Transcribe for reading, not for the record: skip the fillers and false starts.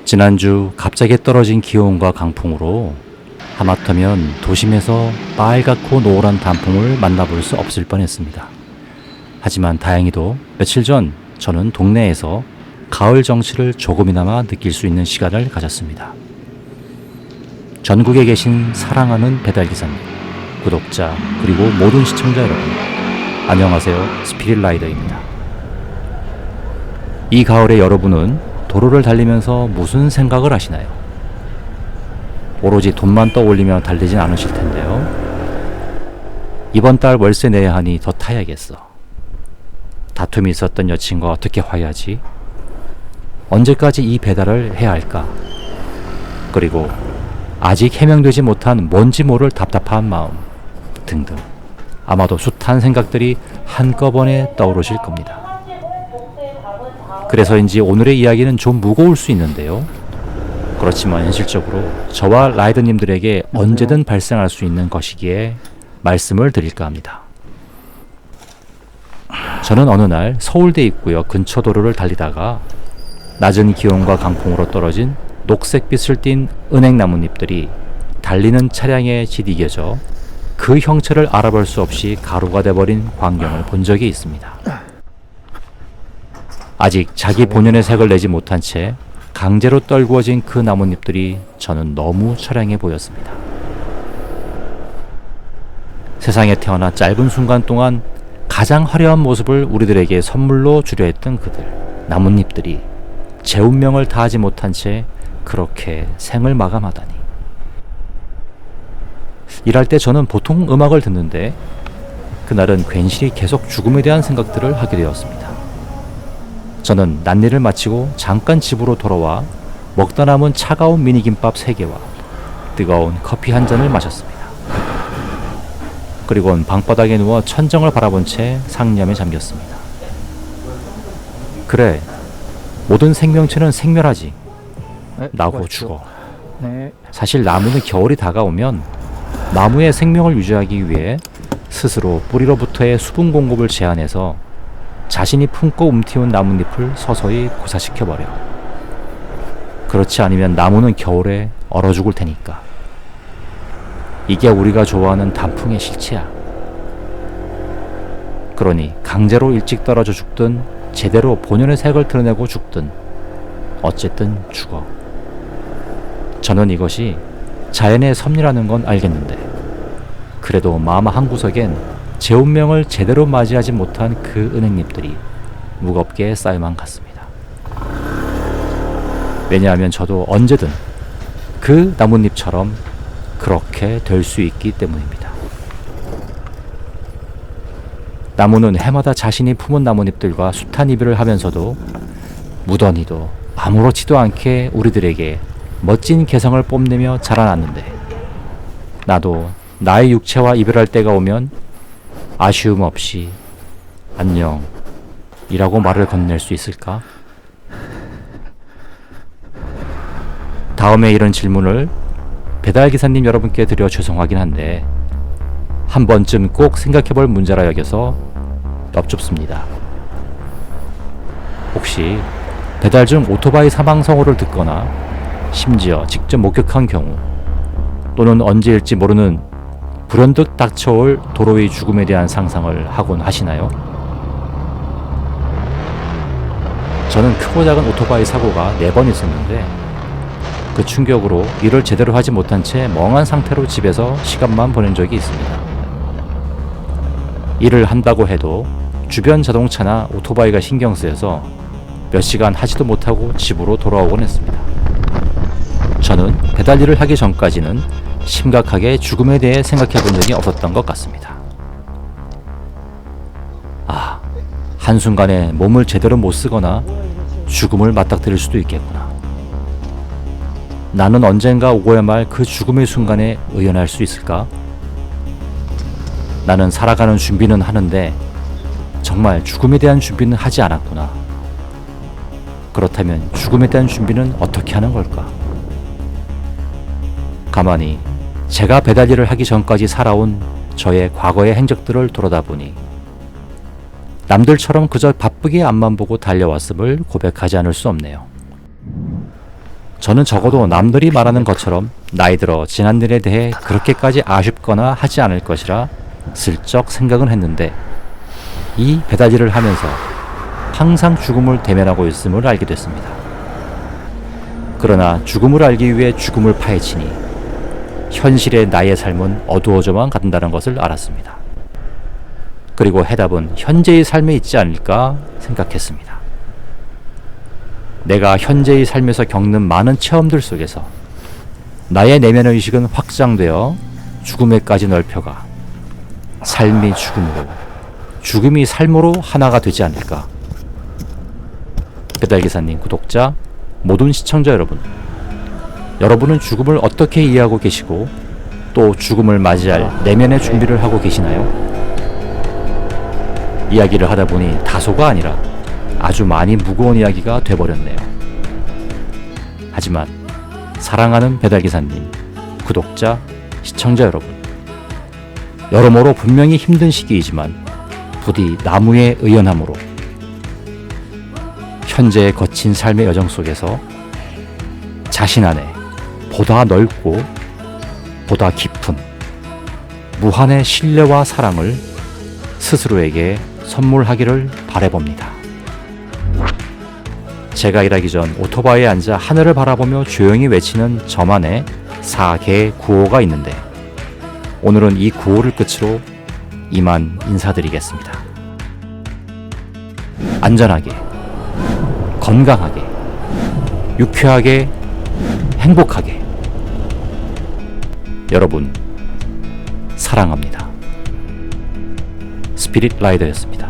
지난주 갑자기 떨어진 기온과 강풍으로 하마터면 도심에서 빨갛고 노란 단풍을 만나볼 수 없을 뻔했습니다. 하지만 다행히도 며칠 전 저는 동네에서 가을 정취를 조금이나마 느낄 수 있는 시간을 가졌습니다. 전국에 계신 사랑하는 배달기사님, 구독자, 그리고 모든 시청자 여러분, 안녕하세요. 스피릿라이더입니다. 이 가을에 여러분은 도로를 달리면서 무슨 생각을 하시나요? 오로지 돈만 떠올리며 달리진 않으실 텐데요. 이번 달 월세 내야 하니 더 타야겠어. 다툼이 있었던 여친과 어떻게 화해하지? 언제까지 이 배달을 해야 할까? 그리고 아직 해명되지 못한 뭔지 모를 답답한 마음 등등, 아마도 숱한 생각들이 한꺼번에 떠오르실 겁니다. 그래서인지 오늘의 이야기는 좀 무거울 수 있는데요. 그렇지만 현실적으로 저와 라이더님들에게 언제든 발생할 수 있는 것이기에 말씀을 드릴까 합니다. 저는 어느 날 서울대 입구역 근처 도로를 달리다가 낮은 기온과 강풍으로 떨어진 녹색빛을 띤 은행나뭇잎들이 달리는 차량에 지디겨져 그 형체를 알아볼 수 없이 가루가 돼버린 광경을 본 적이 있습니다. 아직 자기 본연의 색을 내지 못한 채 강제로 떨구어진 그 나뭇잎들이 저는 너무 처량해 보였습니다. 세상에 태어나 짧은 순간 동안 가장 화려한 모습을 우리들에게 선물로 주려 했던 그들, 나뭇잎들이 제 운명을 다하지 못한 채 그렇게 생을 마감하다니. 일할 때 저는 보통 음악을 듣는데 그날은 괜시리 계속 죽음에 대한 생각들을 하게 되었습니다. 저는 낯일을 마치고 잠깐 집으로 돌아와 먹다 남은 차가운 미니김밥 3개와 뜨거운 커피 한 잔을 마셨습니다. 그리고는 방바닥에 누워 천정을 바라본 채 상념에 잠겼습니다. 그래, 모든 생명체는 생멸하지. 나고 죽어. 사실 나무는 겨울이 다가오면 나무의 생명을 유지하기 위해 스스로 뿌리로부터의 수분 공급을 제한해서 자신이 품고 움튀운 나뭇잎을 서서히 고사시켜버려. 그렇지 않으면 나무는 겨울에 얼어 죽을 테니까. 이게 우리가 좋아하는 단풍의 실체야. 그러니 강제로 일찍 떨어져 죽든 제대로 본연의 색을 드러내고 죽든 어쨌든 죽어. 저는 이것이 자연의 섭리라는 건 알겠는데 그래도 마음 한구석엔 제 운명을 제대로 맞이하지 못한 그 은행잎들이 무겁게 쌓여만 갔습니다. 왜냐하면 저도 언제든 그 나뭇잎처럼 그렇게 될 수 있기 때문입니다. 나무는 해마다 자신이 품은 나뭇잎들과 숱한 이별을 하면서도 무던히도 아무렇지도 않게 우리들에게 멋진 개성을 뽐내며 자라났는데, 나도 나의 육체와 이별할 때가 오면 아쉬움 없이 안녕 이라고 말을 건넬 수 있을까? 다음에 이런 질문을 배달기사님 여러분께 드려 죄송하긴 한데 한 번쯤 꼭 생각해볼 문제라 여겨서 엽줍습니다. 혹시 배달 중 오토바이 사망 사고를 듣거나 심지어 직접 목격한 경우, 또는 언제일지 모르는 불현듯 닥쳐올 도로의 죽음에 대한 상상을 하곤 하시나요? 저는 크고 작은 오토바이 사고가 4번 있었는데 그 충격으로 일을 제대로 하지 못한 채 멍한 상태로 집에서 시간만 보낸 적이 있습니다. 일을 한다고 해도 주변 자동차나 오토바이가 신경 쓰여서 몇 시간 하지도 못하고 집으로 돌아오곤 했습니다. 저는 배달 일을 하기 전까지는 심각하게 죽음에 대해 생각해 본 적이 없었던 것 같습니다. 아, 한순간에 몸을 제대로 못 쓰거나 죽음을 맞닥뜨릴 수도 있겠구나. 나는 언젠가 오고야 말 그 죽음의 순간에 의연할 수 있을까? 나는 살아가는 준비는 하는데 정말 죽음에 대한 준비는 하지 않았구나. 그렇다면 죽음에 대한 준비는 어떻게 하는 걸까? 가만히 제가 배달 일을 하기 전까지 살아온 저의 과거의 행적들을 돌아다보니 남들처럼 그저 바쁘게 앞만 보고 달려왔음을 고백하지 않을 수 없네요. 저는 적어도 남들이 말하는 것처럼 나이 들어 지난 일에 대해 그렇게까지 아쉽거나 하지 않을 것이라 슬쩍 생각은 했는데 이 배달일을 하면서 항상 죽음을 대면하고 있음을 알게 됐습니다. 그러나 죽음을 알기 위해 죽음을 파헤치니 현실의 나의 삶은 어두워져만 간다는 것을 알았습니다. 그리고 해답은 현재의 삶에 있지 않을까 생각했습니다. 내가 현재의 삶에서 겪는 많은 체험들 속에서 나의 내면의 의식은 확장되어 죽음에까지 넓혀가 삶이 죽음으로, 죽음이 삶으로 하나가 되지 않을까. 배달기사님, 구독자, 모든 시청자 여러분, 여러분은 죽음을 어떻게 이해하고 계시고 또 죽음을 맞이할 내면의 준비를 하고 계시나요? 이야기를 하다 보니 다소가 아니라 아주 많이 무거운 이야기가 돼버렸네요. 하지만 사랑하는 배달기사님, 구독자, 시청자 여러분, 여러모로 분명히 힘든 시기이지만 부디 나무의 의연함으로 현재의 거친 삶의 여정 속에서 자신 안에 보다 넓고 보다 깊은 무한의 신뢰와 사랑을 스스로에게 선물하기를 바라봅니다. 제가 일하기 전 오토바이에 앉아 하늘을 바라보며 조용히 외치는 저만의 4개의 구호가 있는데 오늘은 이 구호를 끝으로 이만 인사드리겠습니다. 안전하게, 건강하게, 유쾌하게, 행복하게. 여러분, 사랑합니다. 스피릿 라이더였습니다.